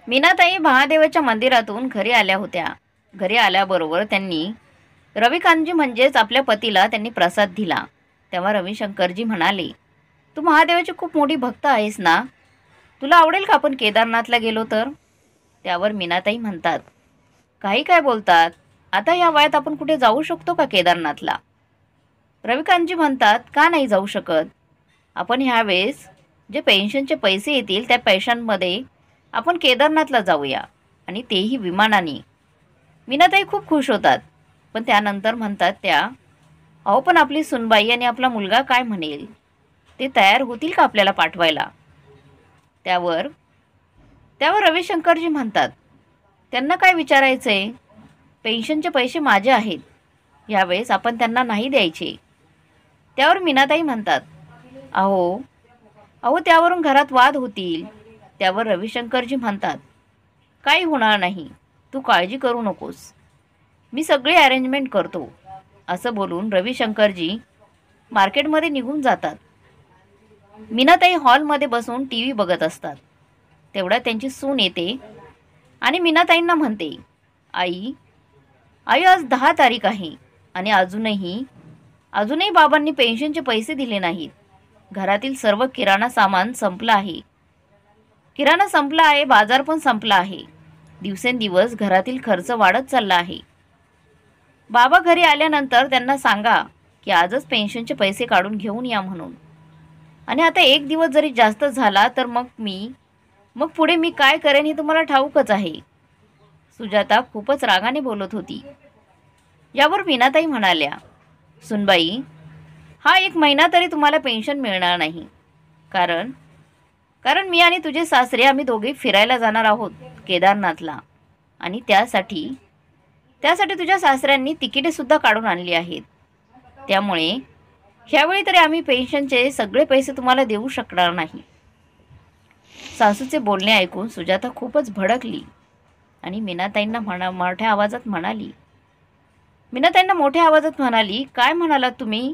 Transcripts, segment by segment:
मीनाताई महादेवाच्या मंदिरातून घरी आल्या होत्या. घरी आल्याबरोबर त्यांनी रविकांतजी म्हणजेच आपल्या पतीला त्यांनी प्रसाद दिला. तेव्हा रविशंकरजी म्हणाले, तू महादेवाची खूप मोठी भक्त आहेस ना, तुला आवडेल का आपण केदारनाथला गेलो तर? त्यावर मीनाताई म्हणतात, काही काय बोलतात, आता या वयात आपण कुठे जाऊ शकतो का केदारनाथला? रविकांतजी म्हणतात, का नाही जाऊ शकत? आपण ह्यावेळेस जे पेन्शनचे पैसे येतील त्या पैशांमध्ये आपण केदारनाथला जाऊया, आणि तेही विमानाने. मीनाताई खूप खुश होतात, पण त्यानंतर म्हणतात त्या, अहो पण आपली सुनबाई आणि आपला मुलगा काय म्हणेल? ते तयार होतील का आपल्याला पाठवायला? त्यावर त्यावर रविशंकरजी म्हणतात, त्यांना काय विचारायचं आहे? पेन्शनचे पैसे माझे आहेत, यावेळेस आपण त्यांना नाही द्यायचे. त्यावर मीनाताई म्हणतात, अहो अहो त्यावरून घरात वाद होतील. त्यावर रविशंकरजी म्हणतात, काही होणार नाही, तू काळजी करू नकोस, मी सगळी अरेंजमेंट करतो. असं बोलून रविशंकरजी मार्केटमध्ये निघून जातात. मीनाताई हॉलमध्ये बसून टी व्ही बघत असतात. तेवढ्यात त्यांची सून येते आणि मीनाताईंना म्हणते, आई आई आज 10 तारीख आहे आणि अजूनही बाबांनी पेन्शनचे पैसे दिले नाहीत. घरातील सर्व किराणा सामान संपलं आहे. बाजार पण संपला आहे. दिवसेंदिवस घरातील खर्च वाढत चालला आहे. बाबा घरी आल्यानंतर त्यांना सांगा की आजच पेन्शनचे पैसे काढून घेऊन या म्हणून. आणि आता एक दिवस जरी जास्त झाला तर मग पुढे मी काय करेन हे तुम्हाला ठाऊकच आहे. सुजाता खूपच रागाने बोलत होती. यावर मीनाताई म्हणाल्या, सुनबाई, हा 1 महिना तरी तुम्हाला पेन्शन मिळणार नाही. कारण मी आणि तुझे सासरे आम्ही दोघे फिरायला जाणार आहोत केदारनाथला, आणि त्यासाठी तुझ्या सासऱ्यांनी तिकिटे सुद्धा काढून आणली आहेत. त्यामुळे ह्यावेळी तरी आम्ही पेन्शनचे सगळे पैसे तुम्हाला देऊ शकणार नाही. सासूचे बोलणे ऐकून सुजाता खूपच भडकली आणि मीनाताईंना मोठ्या आवाजात म्हणाली, काय म्हणालात तुम्ही?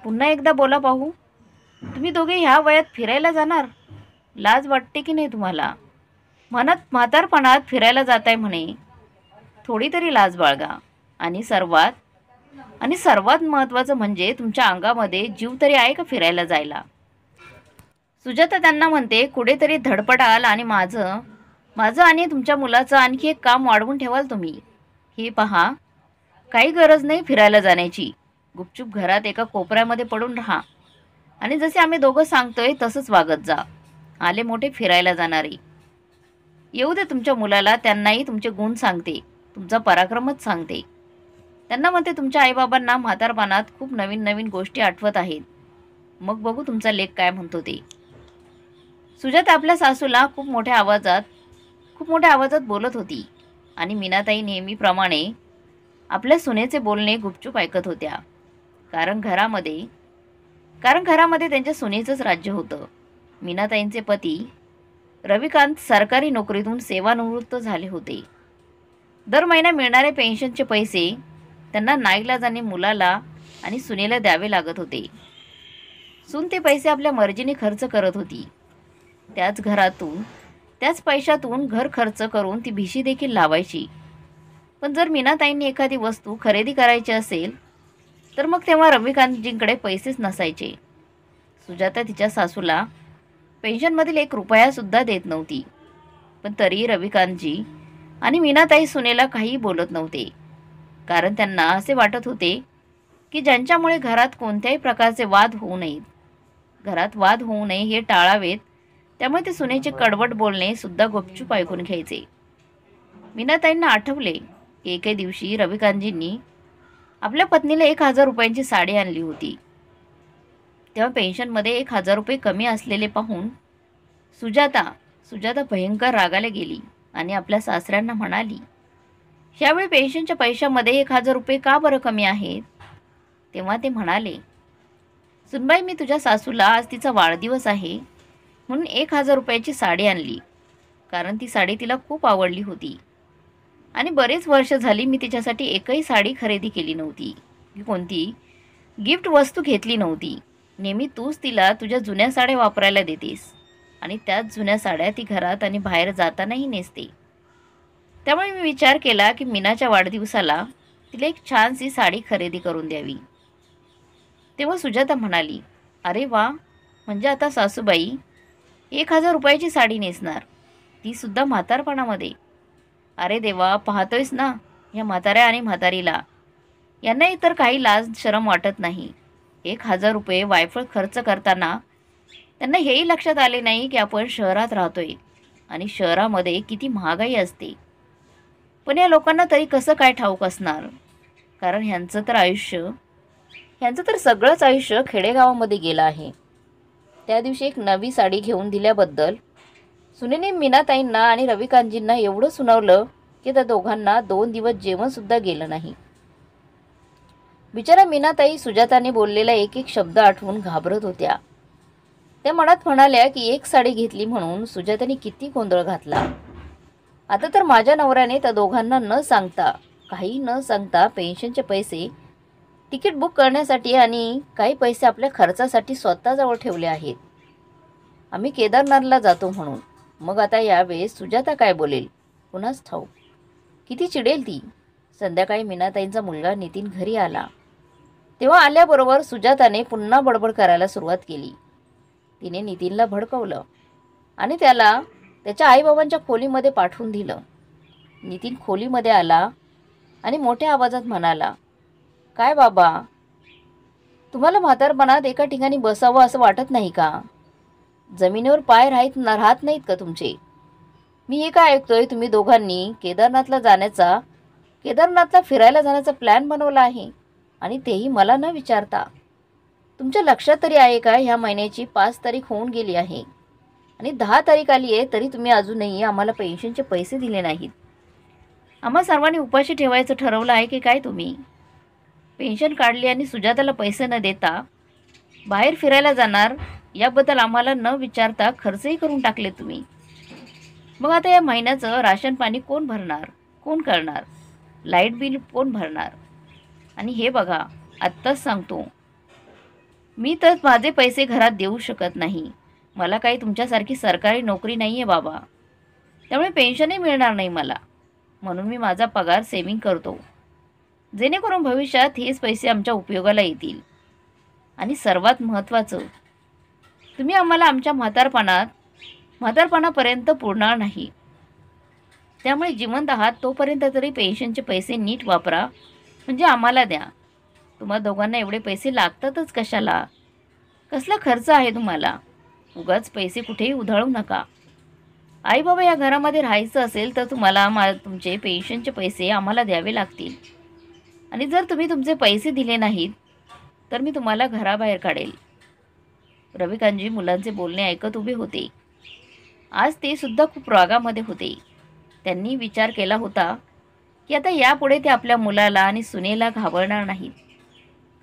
पुन्हा एकदा बोला पाहू. तुम्ही दोघे ह्या वयात फिरायला जाणार? लाज वाटते की नाही तुम्हाला? म्हणत म्हातारपणात फिरायला जाताय म्हणे, थोडी तरी लाज बाळगा. आणि सर्वात महत्त्वाचं म्हणजे तुमच्या अंगामध्ये जीव तरी आहे का फिरायला जायला? सुजाता त्यांना म्हणते, कुठेतरी धडपडाल आणि माझं आणि तुमच्या मुलाचं आणखी एक काम वाढवून ठेवाल तुम्ही. हे पहा, काही गरज नाही फिरायला जाण्याची. गुपचूप घरात एका कोपऱ्यामध्ये पडून राहा आणि जसे आम्ही दोघं सांगतोय तसंच वागत जा. आले मोठे फिरायला जाणारे. येऊ दे तुमच्या मुलाला, त्यांनाही तुमचे गुण सांगते, तुमचा पराक्रमच सांगते. त्यांना म्हणते, तुमच्या आईबाबांना म्हातारपणात खूप नवीन गोष्टी आठवत आहेत. मग बघू तुमचा लेक काय म्हणतो ते. सुजाता आपल्या सासूला खूप मोठ्या आवाजात बोलत होती आणि मीनाताई नेहमीप्रमाणे आपल्या सुनेचे बोलणे गुपचूप ऐकत होत्या. कारण घरामध्ये त्यांच्या सुनेचंच राज्य होतं. मीनाताईंचे पती रविकांत सरकारी नोकरीतून सेवानिवृत्त झाले होते. दर महिना मिळणारे पेन्शनचे पैसे त्यांना नाईलाजाने मुलाला आणि सुनेला द्यावे लागत होते. सून ते पैसे आपल्या मर्जीने खर्च करत होती. त्याच पैशातून घर खर्च करून ती भिशी देखील लावायची. पण जर मीनाताईंनी एखादी वस्तू खरेदी करायची असेल तर मग तेव्हा रविकांतजींकडे पैसेच नसायचे. सुजाता तिच्या सासूला पेन्शनमधील 1 रुपयासुद्धा देत नव्हती. पण तरीही रविकांतजी आणि मीनाताई सुनेला काहीही बोलत नव्हते. कारण त्यांना असे वाटत होते की ज्यांच्यामुळे घरात कोणत्याही प्रकारचे वाद होऊ नये हे टाळावेत. त्यामुळे ते सुनेचे कडवट बोलणे सुद्धा गुपचूप ऐकून घ्यायचे. मीनाताईंना आठवले की एके दिवशी रविकांतजींनी आपल्या पत्नीला 1,000 रुपयांची साडी आणली होती. तेव्हा पेन्शनमध्ये 1,000 रुपये कमी असलेले पाहून सुजाता भयंकर रागाला गेली आणि आपल्या सासऱ्यांना म्हणाली, ह्यावेळी पेन्शनच्या पैशामध्ये 1,000 रुपये का बरं कमी आहेत? तेव्हा ते म्हणाले, सुनबाई, मी तुझ्या सासूला आज तिचा वाढदिवस आहे म्हणून 1,000 रुपयाची साडी आणली. कारण ती साडी तिला खूप आवडली होती आणि बरेच वर्ष झाली मी तिच्यासाठी एकही साडी खरेदी केली नव्हती, कोणती गिफ्ट वस्तू घेतली नव्हती. नेहमी तूच तिला तुझ्या जुन्या साड्या वापरायला देतेस आणि त्याच जुन्या साड्या ती घरात आणि बाहेर जातानाही नेसते. त्यामुळे मी विचार केला की मीनाच्या वाढदिवसाला तिला एक छानशी साडी खरेदी करून द्यावी. तेव्हा सुजाता म्हणाली, "अरे वा, म्हणजे आता सासूबाई 1,000 रुपयाची साडी नेसणार, ती सुद्धा म्हातारपणामध्ये. अरे देवा, पाहतोयस ना या म्हाताऱ्या आणि म्हातारीला, यांना इतर काही लाज शरम वाटत नाही. 1,000 रुपये वायफळ खर्च करताना त्यांना हेही लक्षात आले नाही की आपण शहरात राहतोय आणि शहरामध्ये किती महागाई असते. पण या लोकांना तरी कसं काय ठाऊक असणार, कारण ह्यांचं तर सगळंच आयुष्य खेडेगावामध्ये गेलं आहे." त्या दिवशी एक नवी साडी घेऊन दिल्याबद्दल सुनेने मीनाताईंना आणि रविकांतजींना एवढं सुनावलं की त्या दोघांना 2 दिवस जेवणसुद्धा गेलं नाही. बिचारा मीनाताई सुजाताने बोललेला एक एक शब्द आठवून घाबरत होत्या. त्या मनात म्हणाल्या की एक साडी घेतली म्हणून सुजाताने किती गोंधळ घातला. आता तर माझ्या नवऱ्याने त्या दोघांना काही न सांगता पेन्शनचे पैसे तिकीट बुक करण्यासाठी आणि काही पैसे आपल्या खर्चासाठी स्वतःजवळ ठेवले आहेत. आम्ही केदारनाथला जातो म्हणून. मग आता यावेळेस सुजाता काय बोलेल कुणास ठाऊक. किती चिडेल ती. संध्याकाळी मीनाताईंचा मुलगा नितीन घरी आला. तेव्हा आल्याबरोबर सुजाताने पुन्हा बडबड करायला सुरुवात केली. तिने नितीनला भडकवलं आणि त्याला त्याच्या आईबाबांच्या खोलीमध्ये पाठवून दिलं. नितीन खोलीमध्ये आला आणि मोठ्या आवाजात म्हणाला, "काय बाबा, तुम्हाला म्हातारपणात एका ठिकाणी बसावं असं वाटत नाही का? जमिनीवर पाय राहत नाहीत का तुमचे? मी हे काय ऐकतोय, तुम्ही दोघांनी केदारनाथला फिरायला जाण्याचा प्लॅन बनवला आहे आणि तेही मला न विचारता. तुमच्या लक्षात तरी आहे का ह्या महिन्याची 5 तारीख होऊन गेली आहे आणि 10 तारीख आली आहे तरी तुम्ही अजूनही आम्हाला पेन्शनचे पैसे दिले नाहीत. आम्हा सर्वांनी उपाशी ठेवायचं ठरवलं आहे की काय तुम्ही? पेन्शन काढली आणि सुजाताला पैसे न देता बाहेर फिरायला जाणार याबद्दल आम्हाला न विचारता खर्चही करून टाकले तुम्ही. मग आता या महिन्याचं राशन पाणी कोण भरणार, कोण करणार? लाईट बिल कोण भरणार? आणि हे बघा, आत्ताच सांगतो, मी तर माझे पैसे घरात देऊ शकत नाही. मला काही तुमच्यासारखी सरकारी नोकरी नाही आहे बाबा, त्यामुळे पेन्शनही मिळणार नाही मला. म्हणून मी माझा पगार सेव्हिंग करतो, जेणेकरून भविष्यात हेच पैसे आमच्या उपयोगाला येतील. आणि सर्वात महत्त्वाचं, तुम्ही आम्हाला आमच्या म्हातारपणापर्यंत पुरणार नाही. त्यामुळे जिवंत आहात तोपर्यंत तरी पेन्शनचे पैसे नीट वापरा, म्हणजे आम्हाला द्या. तुम्हा दोघांना एवढे पैसे लागतातच कशाला? कसला खर्च आहे तुम्हाला? उगाच पैसे कुठेही उधळू नका. आई बाबा या घरामध्ये राहायचं असेल तर तुम्हाला तुमचे पेन्शनचे पैसे आम्हाला द्यावे लागतील. आणि जर तुम्ही तुमचे पैसे दिले नाहीत तर मी तुम्हाला घराबाहेर काढेल." रविकांतजी मुलांचे बोलणे ऐकत उभे होते. आज ते सुद्धा खूप रागामध्ये होते. त्यांनी विचार केला होता की आता यापुढे ते आपल्या मुलाला आणि सुनेला घाबरणार नाहीत,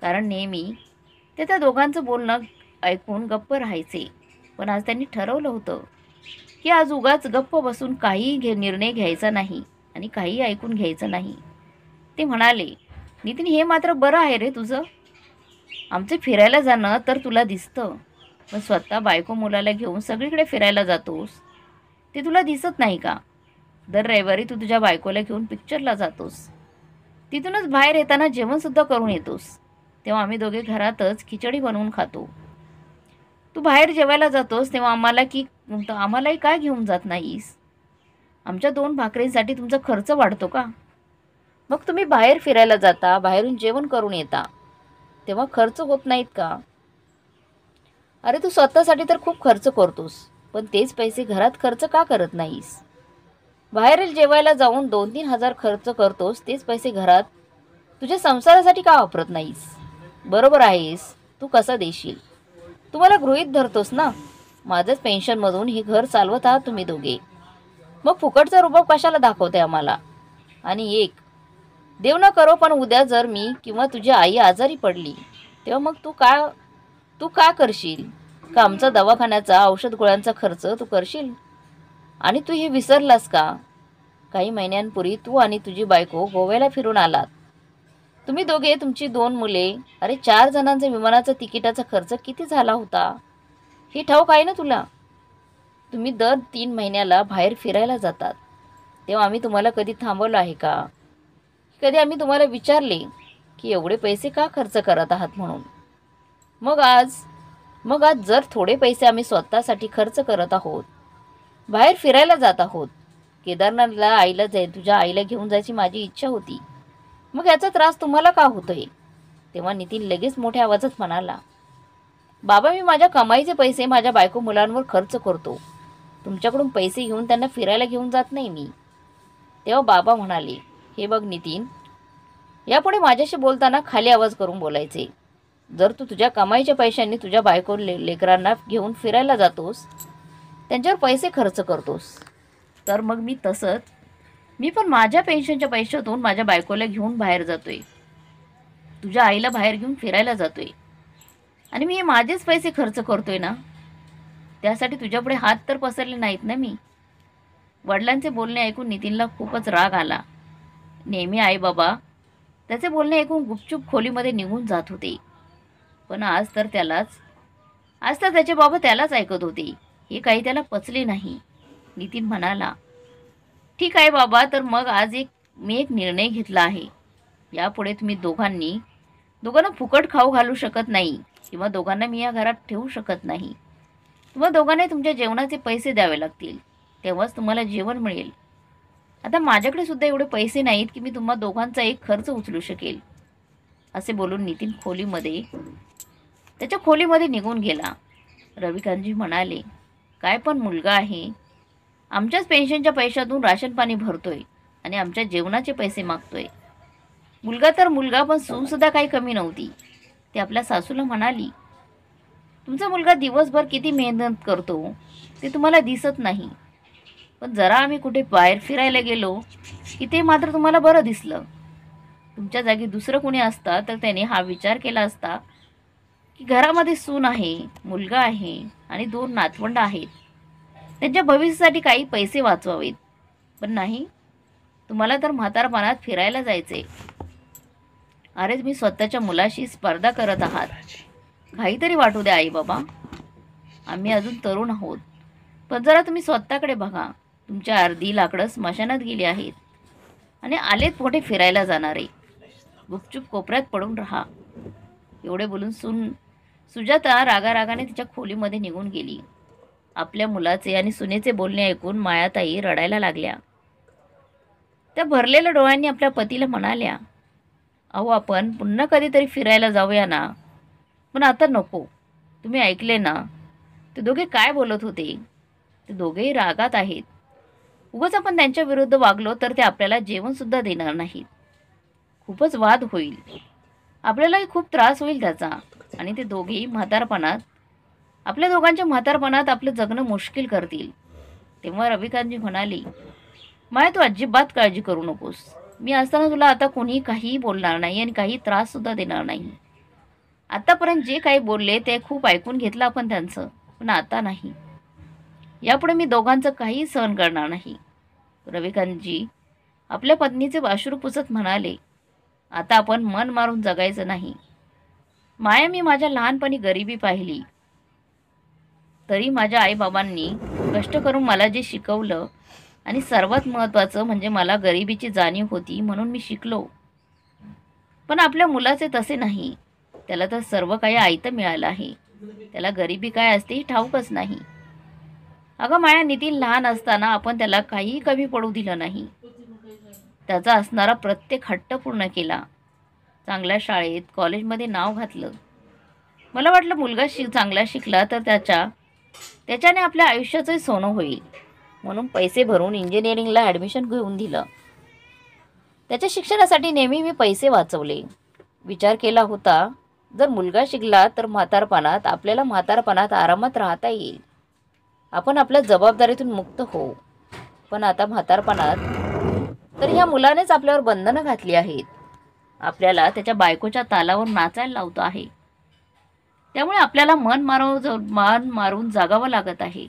कारण नेहमी ते त्या दोघांचं बोलणं ऐकून गप्प राहायचे. पण आज त्यांनी ठरवलं होतं की आज उगाच गप्प बसून काही निर्णय घ्यायचा नाही आणि काही ऐकून घ्यायचं नाही. ते म्हणाले, "नितीन, हे मात्र बरं आहे रे तुझं. आमचे फिरायला जाणं तर तुला दिसतं, पण स्वतः बायको मुलाला घेऊन सगळीकडे फिरायला जातोस ते तुला दिसत नाही का? दर रविवारी तू तुझ्या बायकोला घेऊन पिक्चरला जातोस, तिथूनच बाहेर येताना जेवणसुद्धा करून येतोस. तेव्हा आम्ही दोघे घरातच खिचडी बनवून खातो. तू बाहेर जेवायला जातोस तेव्हा आम्हालाही काय घेऊन जात नाहीस? आमच्या 2 भाकरींसाठी तुमचा खर्च वाढतो का? मग तुम्ही बाहेर फिरायला जाता, बाहेरून जेवण करून येता, तेव्हा खर्च होत नाहीत का? अरे तू स्वतःसाठी तर खूप खर्च करतोस, पण तेच पैसे घरात खर्च का करत नाहीस? बाहेर जेवायला जाऊन 2-3 हजार खर्च करतोस, तेच पैसे घरात तुझ्या संसारासाठी का वापरत नाहीस? बरोबर आहेस, तू कसा देशील? तू मला गृहीत धरतोस ना. माझंच पेन्शनमधून हे घर चालवत आहात तुम्ही दोघे. मग फुकटचा रुबाब कशाला दाखवते आम्हाला? आणि एक देव न करो, पण उद्या जर मी किंवा तुझी आई आजारी पडली तेव्हा मग तू काय करशील? का आमचा दवाखान्याचा औषध गोळ्यांचा खर्च तू करशील? आणि तू हे विसरलास का? काही महिन्यांपूर्वी तू आणि तुझी बायको गोव्याला फिरून आलात. तुम्ही दोघे, तुमची 2 मुले, अरे 4 जणांचा विमानाचा तिकिटाचा खर्च किती झाला होता हे ठाऊक आहे ना तुला? तुम्ही दर 3 महिन्याला बाहेर फिरायला जातात, तेव्हा आम्ही तुम्हाला कधी थांबवलं आहे का? कधी आम्ही तुम्हाला विचारले की एवढे पैसे का खर्च करत आहात म्हणून? मग आज मग आज जर थोडे पैसे आम्ही स्वतःसाठी खर्च करत आहोत, बाहेर फिरायला जात आहोत, केदारनाथला तुझ्या आईला घेऊन जायची माझी इच्छा होती, मग याचा त्रास तुम्हाला का होतोय? तेव्हा नितीन लगेच मोठ्या आवाजात म्हणाला, बाबा, मी माझ्या कमाईचे पैसे माझ्या बायको मुलांवर खर्च करतो. तुमच्याकडून पैसे घेऊन त्यांना फिरायला घेऊन जात नाही मी. तेव्हा बाबा म्हणाले, हे बघ नितीन, यापुढे माझ्याशी बोलताना खाली आवाज करून बोलायचे. जर तू तुझ्या कमाईच्या पैशांनी तुझ्या बायको लेकरांना घेऊन फिरायला जातोस, त्यांच्यावर पैसे खर्च करतोस, तर मग मी पण माझ्या पेन्शनच्या पैशातून माझ्या बायकोला घेऊन बाहेर जातोय, तुझ्या आईला बाहेर घेऊन फिरायला जातोय, आणि मी हे माझेच पैसे खर्च करतोय ना. त्यासाठी तुझ्यापुढे हात तर पसरले नाहीत ना मी. वडिलांचे बोलणे ऐकून नितीनला खूपच राग आला. नेहमी आई बाबा त्याचे बोलणे ऐकून गुपचूप खोलीमध्ये निघून जात होते, पण आज तर त्याचे बाबा त्यालाच ऐकत होते. हे काही त्याला पचले नाही. नितीन म्हणाला, ठीक आहे बाबा, तर मग आज मी एक निर्णय घेतला आहे. यापुढे तुम्ही दोघांना फुकट खाऊ घालू शकत नाही, किंवा दोघांना मी या घरात ठेवू शकत नाही. तुम्हा दोघांनाही तुमच्या जेवणाचे पैसे द्यावे लागतील, तेव्हाच तुम्हाला जेवण मिळेल. आता माझ्याकडे सुद्धा एवढे पैसे नाहीत की मी तुम्हा दोघांचा एक खर्च उचलू शकेल. असे बोलून नितीन त्याच्या खोलीमध्ये निघून गेला. रविकांतजी म्हणाले, काय पण मुलगा आहे, आमच्याच पेन्शनच्या पैशातून राशन पाणी भरतोय आणि आमच्या जेवणाचे पैसे मागतोय. मुलगा तर मुलगा, पण सूनसुद्धा काही कमी नव्हती. ती आपल्या सासूला म्हणाली, तुमचा मुलगा दिवसभर किती मेहनत करतो ते तुम्हाला दिसत नाही, पण जरा आम्ही कुठे बाहेर फिरायला गेलो की ते मात्र तुम्हाला बरं दिसलं. तुमच्या जागी दुसरं कोणी असता तर त्याने हा विचार केला असता की घरामध्ये सून आहे, मुलगा आहे आणि 2 नातवंड आहेत, त्यांच्या भविष्यासाठी काही पैसे वाचवावेत. पण नाही, तुम्हाला तर म्हातारपणात फिरायला जायचे. अरे, तुम्ही स्वतःच्या मुलाशी स्पर्धा करत आहात. काहीतरी वाटू द्या आई बाबा, आम्ही अजून तरुण आहोत. पण जरा तुम्ही स्वतःकडे बघा. तुमच्या अर्धी लाकडं स्मशानात गेली आहेत आणि आलेत मोठे फिरायला जाणारे. गुपचूप कोपऱ्यात पडून राहा. एवढे बोलून सुजाता रागारागाने तिच्या खोलीमध्ये निघून गेली. आपल्या मुलाचे आणि सुनेचे बोलणे ऐकून मायाताई रडायला लागल्या. त्या भरलेल्या डोळ्यांनी आपल्या पतीला म्हणाल्या, अहो, आपण पुन्हा कधीतरी फिरायला जाऊया ना. पण आता नको. तुम्ही ऐकले ना, ते दोघे काय बोलत होते? ते दोघेही रागात आहेत. उगाच आपण त्यांच्या विरुद्ध वागलो तर ते आपल्याला जेवणसुद्धा देणार नाहीत. खूपच वाद होईल, आपल्यालाही खूप त्रास होईल त्याचा. आणि ते दोघेही आपल्या दोघांच्या म्हातारपणात आपलं जगणं मुश्किल करतील. तेव्हा रविकांतजी म्हणाली, माया, तू अजिबात काळजी करू नकोस. मी असताना तुला आता कोणी काही बोलणार नाही आणि काही त्राससुद्धा देणार नाही. आतापर्यंत जे काही बोलले ते खूप ऐकून घेतलं आपण त्यांचं, पण आता नाही. यापुढे मी दोघांचं काही सहन करणार नाही. रविकांतजी आपल्या पत्नीचे अश्रू पुसत म्हणाले, आता आपण मन मारून जगायचं नाही. माया, मी माझ्या लहानपणी गरिबी पाहिली, तरी माझ्या आईबाबांनी कष्ट करून मला जे शिकवलं, आणि सर्वात महत्त्वाचं म्हणजे मला गरिबीची जाणीव होती म्हणून मी शिकलो. पण आपल्या मुलाचे तसे नाही. त्याला तर सर्व काही आयतं मिळालं आहे. त्याला गरिबी काय असते ही ठाऊकच नाही. अगं माया, नितीन लहान असताना आपण त्याला काहीही कमी पडू दिलं नाही. त्याचा असणारा प्रत्येक हट्ट पूर्ण केला. चांगल्या शाळेत, कॉलेजमध्ये नाव घातलं. मला वाटलं मुलगा चांगला शिकला तर त्याच्याने आपल्या आयुष्याचंही सोनं होईल, म्हणून पैसे भरून इंजिनिअरिंगला ॲडमिशन घेऊन दिलं. त्याच्या शिक्षणासाठी नेहमी मी पैसे वाचवले. विचार केला होता, जर मुलगा शिकला तर आपल्याला म्हातारपणात आरामात राहता येईल. आपण आपल्या जबाबदारीतून मुक्त होऊ. पण आता म्हातारपणात तर ह्या मुलानेच आपल्यावर बंधनं घातली आहेत. आपल्याला त्याच्या बायकोच्या तालावर नाचायला लावतो आहे. त्यामुळे आपल्याला मन मारून जागावं लागत आहे.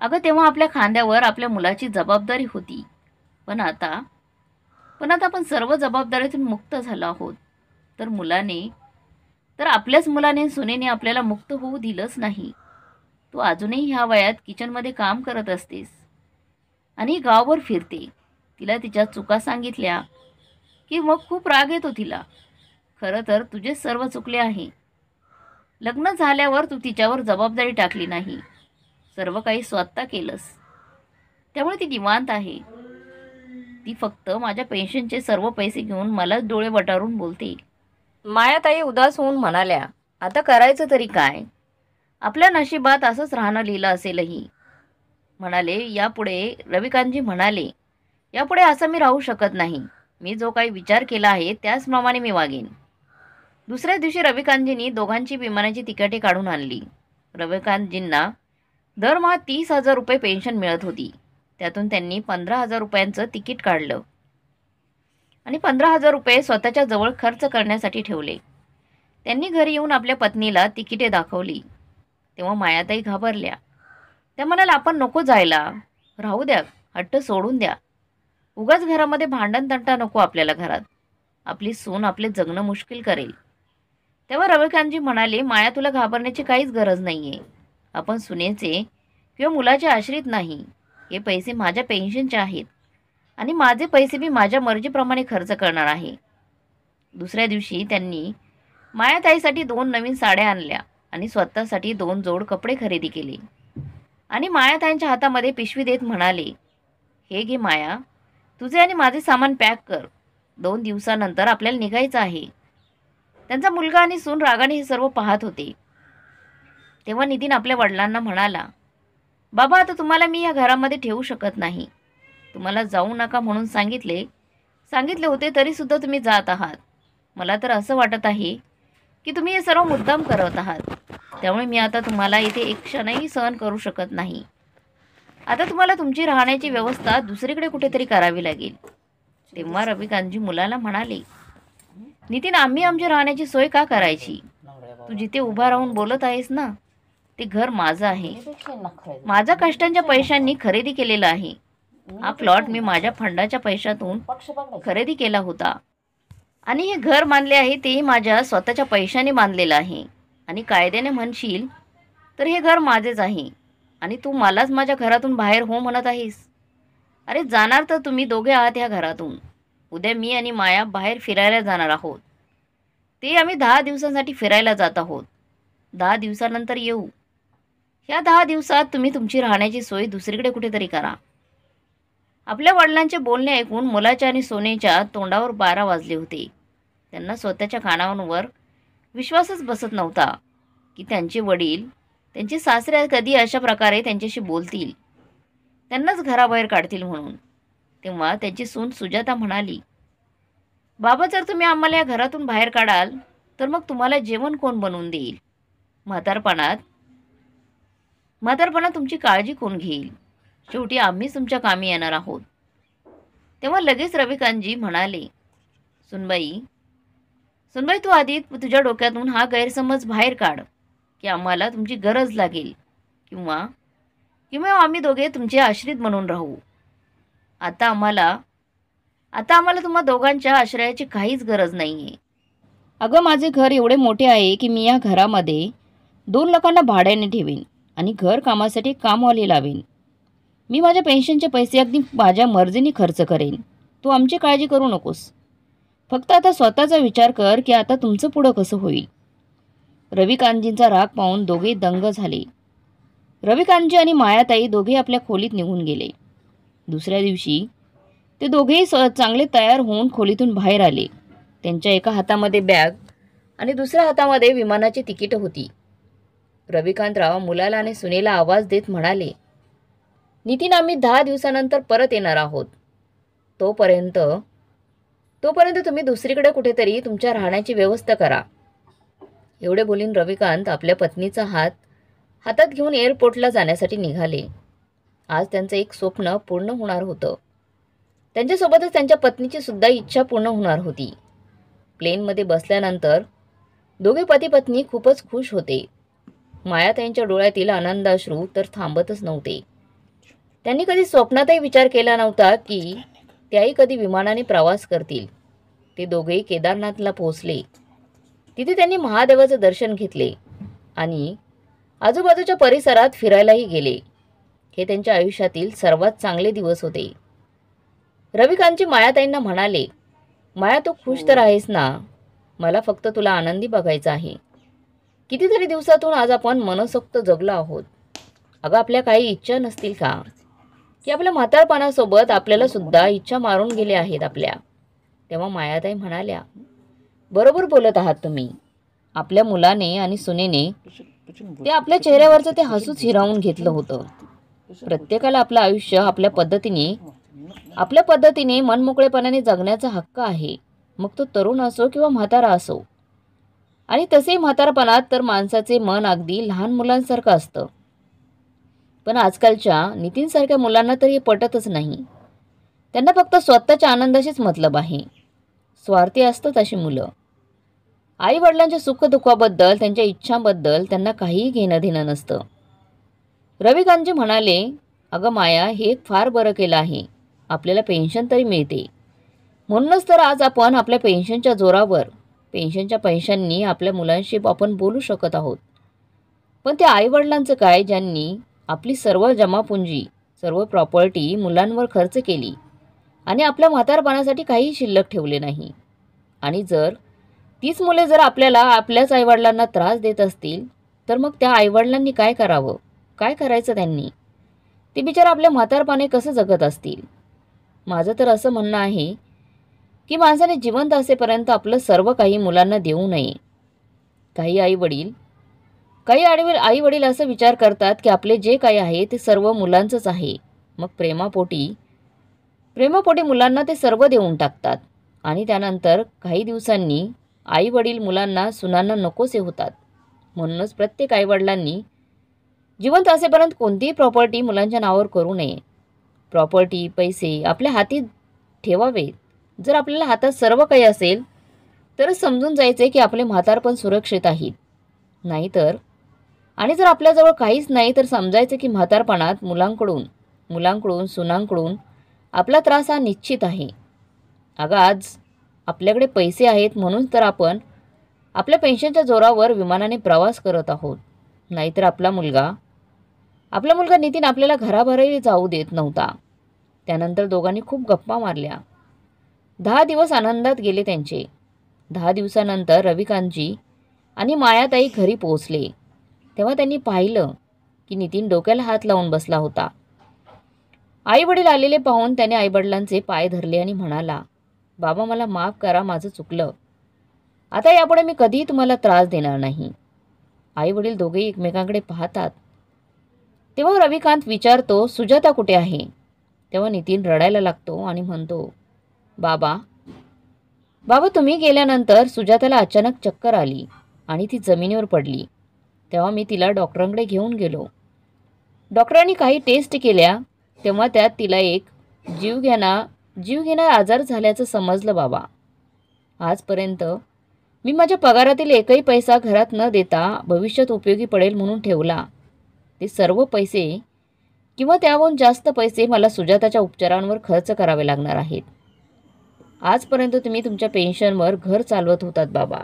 अगं, तेव्हा आपल्या खांद्यावर आपल्या मुलाची जबाबदारी होती. पण आता आपण सर्व जबाबदारीतून मुक्त झालो आहोत. तर आपल्याच मुलाने सुनेने आपल्याला मुक्त होऊ दिलंच नाही. तू अजूनही ह्या वयात किचनमध्ये काम करत असतेस आणि गावभर फिरते. तिला तिच्या चुका सांगितल्या की मग खूप राग येतो तिला. खरं तर तुझे सर्व चुकले आहे. लग्न झाल्यावर तू तिच्यावर जबाबदारी टाकली नाही. सर्व काही स्वतः केलंस. त्यामुळे ती निवांत आहे. ती फक्त माझ्या पेन्शनचे सर्व पैसे घेऊन मलाच डोळे वटारून बोलते. मायाताई उदास होऊन म्हणाल्या, आता करायचं तरी काय? आपल्या नशिबात असंच राहणं लिहिलं असेलही. रविकांतजी म्हणाले, यापुढे असं मी राहू शकत नाही. मी जो काही विचार केला आहे त्याचप्रमाणे मी वागेन. दुसऱ्या दिवशी रविकांतजींनी दोघांची विमानाची तिकिटे काढून आणली. रविकांतजींना दरमहा 30,000 रुपये पेन्शन मिळत होती. त्यातून त्यांनी 15,000 रुपयांचं तिकीट काढलं आणि 15,000 रुपये स्वतःच्या जवळ खर्च करण्यासाठी ठेवले. त्यांनी घरी येऊन आपल्या पत्नीला तिकिटे दाखवली. तेव्हा मायाताई घाबरल्या. त्या म्हणाल्या, आपण नको जायला, राहू द्या, हट्ट सोडून द्या. उगाच घरामध्ये भांडण तंटा नको आपल्याला घरात. आपली सून आपले जगणं मुश्किल करेल. तेव्हा रविकांतजी म्हणाले, माया तुला घाबरण्याची काहीच गरज नाहीये. आपण सुनेचे किंवा मुलाचे आश्रित नाही. हे पैसे माझ्या पेन्शनचे आहेत आणि माझे पैसे मी माझ्या मर्जीप्रमाणे खर्च करणार आहे. दुसऱ्या दिवशी त्यांनी मायाताईसाठी 2 नवीन साड्या आणल्या आणि स्वतःसाठी 2 जोड कपडे खरेदी केले आणि मायाताईंच्या हातामध्ये पिशवी देत म्हणाले, हे घे माया, तुझे आणि माझे सामान पॅक कर. 2 दिवसानंतर आपल्याला निघायचं आहे. त्यांचा मुलगा आणि सून रागाने हे सर्व पाहत होते. तेव्हा नितीन आपल्या वडिलांना म्हणाला, बाबा, आता तुम्हाला मी या घरामध्ये ठेवू शकत नाही. तुम्हाला जाऊ नका म्हणून सांगितले होते तरीसुद्धा तुम्ही जात आहात. मला तर असं वाटत आहे की तुम्ही हे सर्व मुद्दाम करत आहात. त्यामुळे मी आता तुम्हाला इथे एक क्षणही सहन करू शकत नाही. आता तुम्हाला तुमची राहण्याची व्यवस्था दुसरीकडे कुठेतरी करावी लागेल. तेव्हा रविकांतजी मुलाला म्हणाले, नितीन, आम्ही आमची राहण्याची सोय का करायची? तू जिथे उभा राहून बोलत आहेस ना, ते घर माझं आहे. माझ्या कष्टांच्या पैशांनी खरेदी केलेलं आहे. हा प्लॉट मी माझ्या फंडाच्या पैशातून खरेदी केला होता आणि हे घर बांधले आहे तेही माझ्या स्वतःच्या पैशाने बांधलेलं आहे. आणि कायद्याने म्हणशील तर हे घर माझेच आहे आणि तू मलाच माझ्या घरातून बाहेर हो म्हणत आहेस. अरे, जाणार तर तुम्ही दोघे आहात ह्या घरातून. उद्या मी आणि माया बाहेर फिरायला जाणार आहोत. ते आम्ही 10 दिवसांसाठी फिरायला जात आहोत. 10 दिवसानंतर येऊ. ह्या 10 दिवसात तुम्ही तुमची राहण्याची सोय दुसरीकडे कुठेतरी करा. आपल्या वडिलांचे बोलणे ऐकून मुलाच्या आणि सोनेच्या तोंडावर 12 वाजले होते. त्यांना स्वतःच्या कानावर विश्वासच बसत नव्हता की त्यांचे वडील, त्यांचे सासरे कधी अशा प्रकारे त्यांच्याशी बोलतील, त्यांनाच घराबाहेर काढतील म्हणून. तेव्हा त्यांची सून सुजाता म्हणाली, बाबा, जर तुम्ही आम्हाला या घरातून बाहेर काढाल तर मग तुम्हाला जेवण कोण बनवून देईल? म्हातारपणात तुमची काळजी कोण घेईल? शेवटी आम्हीच तुमच्या कामी येणार आहोत. तेव्हा लगेच रविकांतजी म्हणाले, सुनबाई, तू आधी तुझ्या डोक्यातून हा गैरसमज बाहेर काढ की आम्हाला तुमची गरज लागेल किंवा आम्ही दोघे तुमचे आश्रित म्हणून राहू. आता आम्हाला तुम्हा दोघांच्या आश्रयाची काहीच गरज नाही आहे. अगं, माझे घर एवढे मोठे आहे की मी या घरामध्ये 2 लोकांना भाड्याने ठेवीन आणि घर कामासाठी कामवाले लावेन. मी माझ्या पेन्शनचे पैसे अगदी माझ्या मर्जीने खर्च करेन. तू आमची काळजी करू नकोस. फक्त आता स्वतःचा विचार कर की आता तुमचं पुढं कसं होईल. रविकांतजींचा राग पाहून दोघे दंग झाले. रविकांतजी आणि मायाताई दोघे आपल्या खोलीत निघून गेले. दुसऱ्या दिवशी ते दोघेही चांगले तयार होऊन खोलीतून बाहेर आले. त्यांच्या एका हातामध्ये बॅग आणि दुसऱ्या हातामध्ये विमानाची तिकीट होती. रविकांतराव मुलाला आणि सुनेला आवाज देत म्हणाले, नितीन, आम्ही 10 दिवसानंतर परत येणार आहोत. तोपर्यंत तुम्ही दुसरीकडे कुठेतरी तुमच्या राहण्याची व्यवस्था करा. एवढे बोलून रविकांत आपल्या पत्नीचा हातात घेऊन एअरपोर्टला जाण्यासाठी निघाले. आज त्यांचं एक स्वप्न पूर्ण होणार होतं. त्यांच्यासोबतच त्यांच्या पत्नीची सुद्धा इच्छा पूर्ण होणार होती. प्लेनमध्ये बसल्यानंतर दोघे पती पत्नी खूपच खुश होते. मायाताईंच्या डोळ्यातील आनंदाश्रू तर थांबतच नव्हते. त्यांनी कधी स्वप्नातही विचार केला नव्हता की त्याही कधी विमानाने प्रवास करतील. ते दोघेही केदारनाथला पोहोचले. तिथे त्यांनी महादेवाचं दर्शन घेतले आणि आजूबाजूच्या परिसरात फिरायलाही गेले. हे त्यांच्या आयुष्यातील सर्वात चांगले दिवस होते. रविकांतजी मायाताईंना म्हणाले, माया, तू खुश तर आहेस ना? मला फक्त तुला आनंदी बघायचं आहे. कितीतरी दिवसातून आज आपण मनसोक्त जगलो आहोत. अगं, आपल्या काही इच्छा नसतील का, की आपल्या म्हातारपणासोबत आपल्याला सुद्धा इच्छा मारून गेले आहेत आपल्या? तेव्हा मायाताई म्हणाल्या, बरोबर बोलत आहात तुम्ही. आपल्या मुलाने आणि सुनेने ते आपल्या चेहऱ्यावरचं ते हसूच हिरावून घेतलं होतं. प्रत्येकाला आपलं आयुष्य आपल्या पद्धतीने मनमोकळेपणाने जगण्याचा हक्क आहे, मग तो तरुण असो किंवा म्हातारा असो. आणि तसेही म्हातारपणात तर माणसाचे मन अगदी लहान मुलांसारखं असतं. पण आजकालच्या नितीनसारख्या मुलांना तर हे पटतच नाही. त्यांना फक्त स्वतःच्या आनंदाशीच मतलब आहे. स्वार्थी असतात अशी मुलं. आई वडिलांच्या सुखदुःखाबद्दल, त्यांच्या इच्छांबद्दल त्यांना काहीही घेणं देणं नसतं. रविकांतजी म्हणाले, अगं माया, हे फार बरं केलं आहे. आपल्याला पेन्शन तरी मिळते. म्हणूनच तर आज आपण आपल्या पेन्शनच्या जोरावर, पेन्शनच्या पैशांनी आपल्या मुलांशी आपण बोलू शकत आहोत. पण त्या आईवडिलांचं काय, ज्यांनी आपली सर्व जमापुंजी, सर्व प्रॉपर्टी मुलांवर खर्च केली आणि आपल्या म्हातारपणासाठी काही शिल्लक ठेवले नाही. आणि जर तीच मुले जर आपल्याच आईवडिलांना त्रास देत असतील, तर मग त्या आईवडिलांनी काय करावं? काय करायचं त्यांनी? ते बिचारा आपल्या म्हातारपणे कसं जगत असतील? माझं तर असं म्हणणं आहे की माणसाने जिवंत असेपर्यंत आपलं सर्व काही मुलांना देऊ नये. काही आई वडील असं विचार करतात की आपले जे काही आहे ते सर्व मुलांचंच आहे. मग प्रेमापोटी मुलांना ते सर्व देऊन टाकतात. आणि त्यानंतर काही दिवसांनी आई वडील मुलांना, सुनांना नकोसे होतात. म्हणूनच प्रत्येक आईवडिलांनी जिवंत असेपर्यंत कोणतीही प्रॉपर्टी मुलांच्या नावावर करू नये. प्रॉपर्टी, पैसे आपल्या हाती ठेवावेत. जर आपल्याला हातात सर्व काही असेल तरच समजून जायचे की आपले म्हातारपण सुरक्षित आहेत. नाहीतर, आणि जर आपल्याजवळ काहीच नाही तर समजायचं की म्हातारपणात मुलांकडून सुनांकडून आपला त्रास हा निश्चित आहे. अगं, आज आपल्याकडे पैसे आहेत म्हणून तर आपण आपल्या पेन्शनच्या जोरावर विमानाने प्रवास करत आहोत. नाहीतर आपला मुलगा नितीन आपल्याला घराबाहेरही जाऊ देत नव्हता. त्यानंतर दोघांनी खूप गप्पा मारल्या. 10 दिवस आनंदात गेले त्यांचे. 10 दिवसानंतर रविकांतजी आणि मायाताई घरी पोहोचले. तेव्हा त्यांनी पाहिलं की नितीन डोक्याला हात लावून बसला होता. आई वडील आलेले पाहून त्याने आईवडिलांचे पाय धरले आणि म्हणाला, बाबा, मला माफ करा, माझं चुकलं. आता यापुढे मी कधीही तुम्हाला त्रास देणार नाही. आई वडील दोघेही एकमेकांकडे पाहतात. तेव्हा रविकांत विचारतो, सुजाता कुठे आहे? तेव्हा नितीन रडायला लागतो आणि म्हणतो, बाबा, तुम्ही गेल्यानंतर सुजाताला अचानक चक्कर आली आणि ती जमिनीवर पडली. तेव्हा मी तिला डॉक्टरांकडे घेऊन गेलो. डॉक्टरांनी काही टेस्ट केल्या तेव्हा त्यात तिला एक जीवघेणा आजार झाल्याचं समजलं बाबा. आजपर्यंत मी माझ्या पगारातील एकही पैसा घरात न देता भविष्यात उपयोगी पडेल म्हणून ठेवला. ते सर्व पैसे किंवा त्याहून जास्त पैसे मला सुजाताच्या उपचारांवर खर्च करावे लागणार आहेत. आजपर्यंत तुम्ही तुमच्या पेन्शनवर घर चालवत होतात बाबा,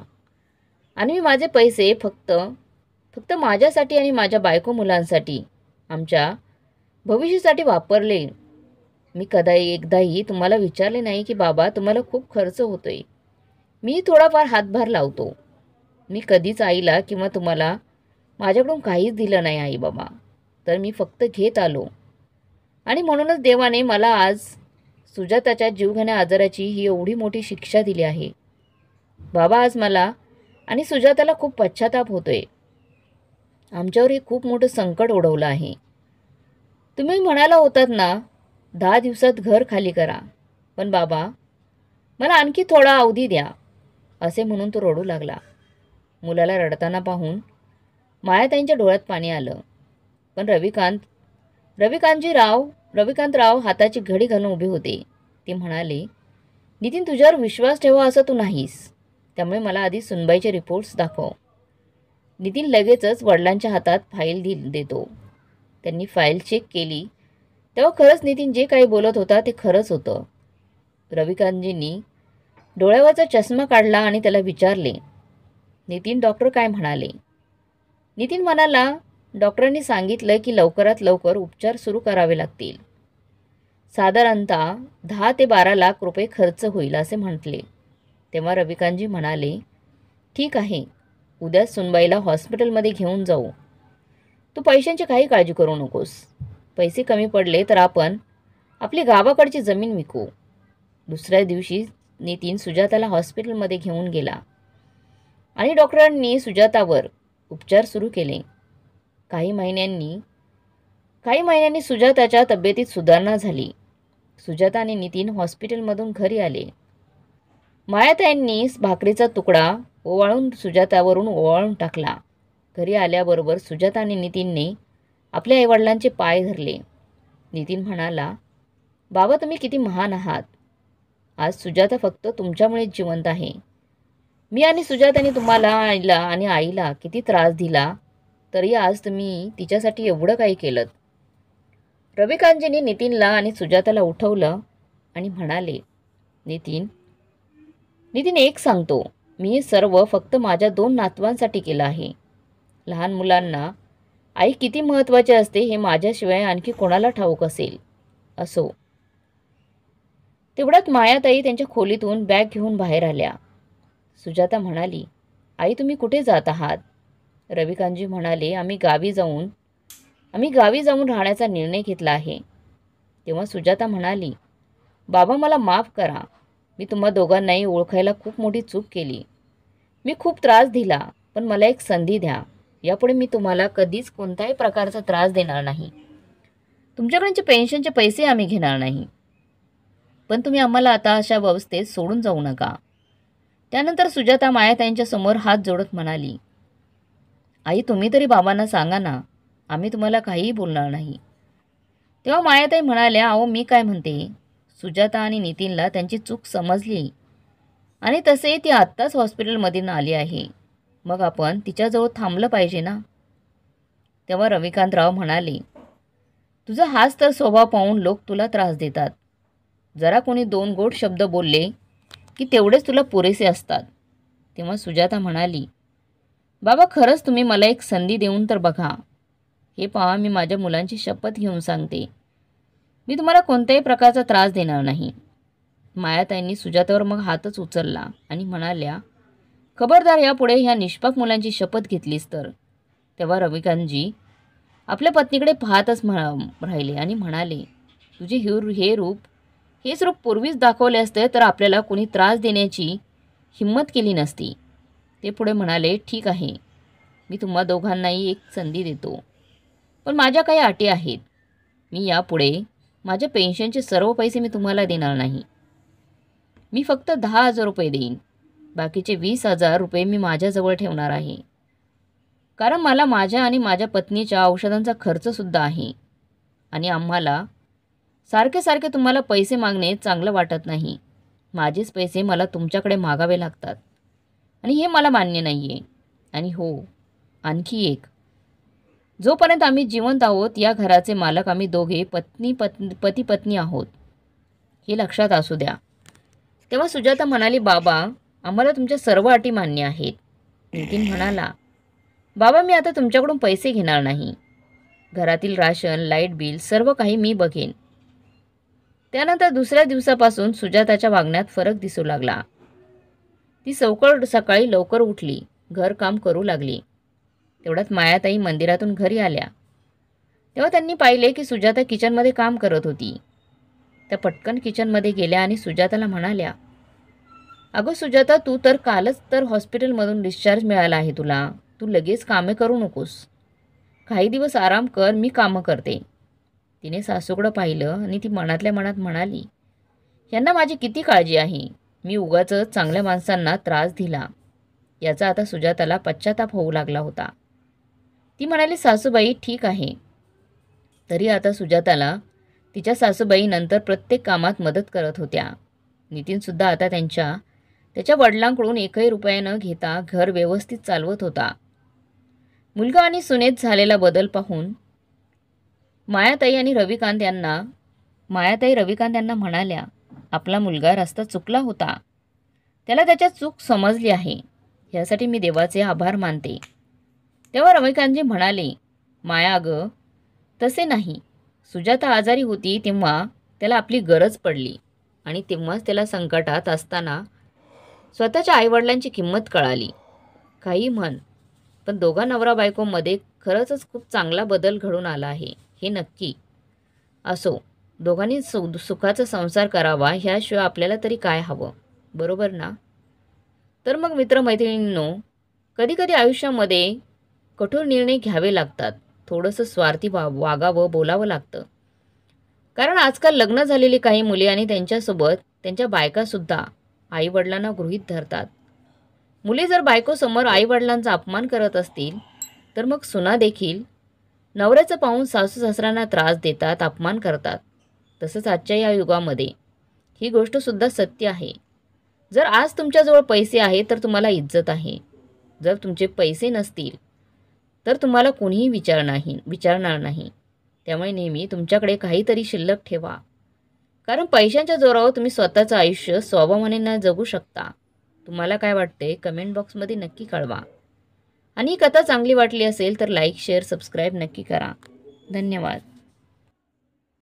आणि मी माझे पैसे फक्त माझ्यासाठी आणि माझ्या बायको मुलांसाठी, आमच्या भविष्यासाठी वापरले. मी एकदाही तुम्हाला विचारले नाही की बाबा, तुम्हाला खूप खर्च होतोय. मी थोडाफार हातभार लावतो. मी कधीच आईला किंवा तुम्हाला माझ्याकडून काहीच दिलं नाही आई बाबा. तर मी फक्त घेत आलो. आणि म्हणूनच देवाने मला आज सुजाताच्या जीवघेण्या आजाराची ही एवढी मोठी शिक्षा दिली आहे. बाबा, आज मला आणि सुजाताला खूप पश्चाताप होतोय. आमच्यावर हे खूप मोठं संकट ओढवलं आहे. तुम्ही म्हणाला होतात ना, 10 दिवसात घर खाली करा. पण बाबा, मला आणखी थोडा अवधी द्या, असे म्हणून तो रडू लागला. मुलाला रडताना पाहून मायाताईंच्या डोळ्यात पाणी आलं. पण रविकांतराव हाताची घडी घालून उभे होते. ते म्हणाले, नितीन, तुझ्यावर विश्वास ठेवा असं तू नाहीस. त्यामुळे मला आधी सुनबाईचे रिपोर्ट्स दाखव. नितीन लगेचच वडिलांच्या हातात फाईल देतो. त्यांनी फाईल चेक केली तेव्हा खरंच नितीन जे काही बोलत होता ते खरंच होतं. रविकांतजींनी डोळ्यावरचा चष्मा काढला आणि त्याला विचारले, नितीन, डॉक्टर काय म्हणाले? नितीन म्हणाला, डॉक्टरांनी सांगितलं की लवकरात लवकर उपचार सुरू करावे लागतील. साधारणतः 10 ते 12 लाख रुपये खर्च होईल असे म्हटले. तेव्हा रविकांतजी म्हणाले, ठीक आहे, उद्या सुनबाईला हॉस्पिटलमध्ये घेऊन जाऊ. तू पैशांची काही काळजी करू नकोस. पैसे कमी पडले तर आपण आपली गावाकडची जमीन विकू. दुसऱ्या दिवशी नितीन सुजाताला हॉस्पिटलमध्ये घेऊन गेला आणि डॉक्टरांनी सुजातावर उपचार सुरू केले. काही महिन्यांनी सुजाताच्या तब्येतीत सुधारणा झाली. सुजाता आणि नितीन हॉस्पिटलमधून घरी आले. मायाताईंनी भाकरीचा तुकडा सुजातावरून ओवाळून टाकला. घरी आल्याबरोबर सुजाता आणि नितीनने आपल्या आईवडिलांचे पाय धरले. नितीन म्हणाला, बाबा तुम्ही किती महान आहात. आज सुजाता फक्त तुमच्यामुळेच जिवंत आहे. मी आणि सुजाताने तुम्हाला आणि आईला किती त्रास दिला, तरी आज तुम्ही तिच्यासाठी एवढं काही केलं. रविकांतजींनी नितीनला आणि सुजाताला उठवलं आणि म्हणाले, नितीन एक सांगतो, मी हे सर्व फक्त माझ्या 2 नातवांसाठी केलं आहे. लहान मुलांना आई किती महत्त्वाची असते हे माझ्याशिवाय आणखी कोणाला ठाऊक असेल. असो. तेवढ्यात मायाताई त्यांच्या खोलीतून बॅग घेऊन बाहेर आल्या. सुजाता म्हणाली, आई तुम्ही कुठे जात आहात? रविकांतजी म्हणाले, आम्ही गावी जाऊन राहण्याचा निर्णय घेतला आहे. तेव्हा सुजाता म्हणाली, बाबा मला माफ करा. मी तुम्हा दोघांनाही ओळखायला खूप मोठी चूक केली. मी खूप त्रास दिला, पण मला एक संधी द्या. यापुढे मी तुम्हाला कधीच कोणत्याही प्रकारचा त्रास देणार नाही. तुमच्याकडचे पेन्शनचे पैसे आम्ही घेणार नाही. पण तुम्ही आम्हाला आता अशा अवस्थेत सोडून जाऊ नका. त्यानंतर सुजाता मायाताईंच्या समोर हात जोडत म्हणाली, आई तुम्ही तरी बाबांना सांगा ना, आम्ही तुम्हाला काहीही बोलणार नाही. तेव्हा मायाताई म्हणाल्या, अहो मी काय म्हणते, सुजाता आणि नितीनला त्यांची चूक समजली आणि तसे ती आत्ताच हॉस्पिटलमधून आली आहे. मग आपण तिच्याजवळ थांबलं पाहिजे ना. तेव्हा रविकांतराव म्हणाले, तुझा हाच तर स्वभाव पाहून लोक तुला त्रास देतात. जरा कोणी 2 गोड शब्द बोलले की तेवढेच तुला पुरेसे असतात. तेव्हा सुजाता म्हणाली, बाबा खरंच तुम्ही मला एक संधी देऊन तर बघा. हे पहा, मी माझ्या मुलांची शपथ घेऊन सांगते, मी तुम्हाला कोणत्याही प्रकारचा त्रास देणार नाही. मायाताईंनी सुजातावर मग हातच उचलला आणि म्हणाल्या, खबरदार यापुढे ह्या निष्पाप मुलांची शपथ घेतलीस तर. तेव्हा रविकांतजी आपल्या पत्नीकडे पाहतच राहिले आणि म्हणाले, तुझे हेच रूप पूर्वीच दाखवले असते तर आपल्याला कोणी त्रास देण्याची हिंमत केली नसती. ते पुढे म्हणाले, ठीक आहे, मी तुम्हा दोघांनाही एक संधी देतो, पण माझ्या काही अटी आहेत. मी यापुढे माझ्या पेन्शनचे सर्व पैसे मी तुम्हाला देणार नाही. मी फक्त 10,000 रुपये देईन. बाकीचे 20,000 रुपये मी माझ्याजवळ ठेवणार आहे. कारण मला माझ्या आणि माझ्या पत्नीच्या औषधांचा खर्चसुद्धा आहे आणि आम्हाला सारखे तुम्हाला पैसे मागणे चांगलं वाटत नाही. माझेच पैसे मला तुमच्याकडे मागावे लागतात आणि हे मला मान्य नाही आहे. आणि हो, आणखी एक, जोपर्यंत आम्ही जिवंत आहोत या घराचे मालक आम्ही दोघे पती पत्नी आहोत, हे लक्षात असू द्या. तेव्हा सुजाता म्हणाली, बाबा आम्हाला तुमच्या सर्व अटी मान्य आहेत. नितीन म्हणाला, बाबा मी आता तुमच्याकडून पैसे घेणार नाही. घरातील राशन, लाईट बिल सर्व काही मी बघेन. त्यानंतर दुसऱ्या दिवसापासून सुजाताच्या वागण्यात फरक दिसू लागला. ती सकाळी लवकर उठली, घरकाम करू लागली. तेवढ्यात मायाताई मंदिरातून घरी आल्या. तेव्हा त्यांनी पाहिले की सुजाता किचनमध्ये काम करत होती. त्या पटकन किचनमध्ये गेल्या आणि सुजाताला म्हणाल्या, अगं सुजाता, तू तर कालच तर हॉस्पिटलमधून डिस्चार्ज मिळाला आहे तुला. तू लगेच कामे करू नकोस. काही दिवस आराम कर, मी कामं करते. तिने सासूकडं पाहिलं आणि ती मनातल्या मनात म्हणाली, यांना माझी किती काळजी आहे. मी उगाचच चांगल्या माणसांना त्रास दिला. याचा आता सुजाताला पश्चाताप होऊ लागला होता. ती म्हणाली, सासूबाई ठीक आहे. तरी आता सुजाताला तिच्या सासूबाई नंतर प्रत्येक कामात मदत करत होत्या. नितीनसुद्धा आता त्याच्या वडिलांकडून 1ही रुपया न घेता घर व्यवस्थित चालवत होता. मुलगा आणि सुनेत झालेला बदल पाहून मायाताई रविकांत यांना म्हणाल्या, आपला मुलगा रस्ता चुकला होता. त्याला त्याच्या चूक समजली आहे. यासाठी मी देवाचे आभार मानते. तेव्हा रविकांतजी म्हणाले, माया अगं, तसे नाही. सुजाता आजारी होती तेव्हा त्याला आपली गरज पडली आणि तेव्हाच त्याला संकटात असताना स्वतःच्या आईवडिलांची किंमत कळाली. काही म्हण, पण दोघा नवरा बायकोमध्ये खरंच खूप चांगला बदल घडून आला आहे, हे नक्की. असो, दोघांनी सुखाचा संसार करावा, ह्याशिवाय आपल्याला तरी काय हवं, बरोबर ना? तर मग मित्रमैत्रिणींनो, कधीकधी आयुष्यामध्ये कठोर निर्णय घ्यावे लागतात. थोडंसं स्वार्थी वागावं, बोलावं लागतं. कारण आजकाल लग्न झालेली काही मुली आणि त्यांच्यासोबत त्यांच्या बायकासुद्धा आईवडिलांना गृहीत धरतात. मुली जर बायकोसमोर आईवडिलांचा अपमान करत असतील, तर मग सुना देखील नवऱ्याचं पाहून सासू सासऱ्यांना त्रास देतात, अपमान करतात. तसंच आजच्या या युगामध्ये ही गोष्टसुद्धा सत्य आहे. जर आज तुमच्याजवळ पैसे आहेत तर तुम्हाला इज्जत आहे. जर तुमचे पैसे नसतील तर तुम्हाला कोणीही विचारणार नाही. त्यामुळे नेहमी तुमच्याकडे काहीतरी शिल्लक ठेवा. कारण पैशांच्या जोरावर तुम्ही स्वतःचं आयुष्य स्वाभिमानाने न जगू शकता. तुम्हाला काय वाटते कमेंट बॉक्समध्ये नक्की कळवा. आणि ही कथा चांगली वाटली असेल तर लाईक, शेअर, सबस्क्राईब नक्की करा. धन्यवाद.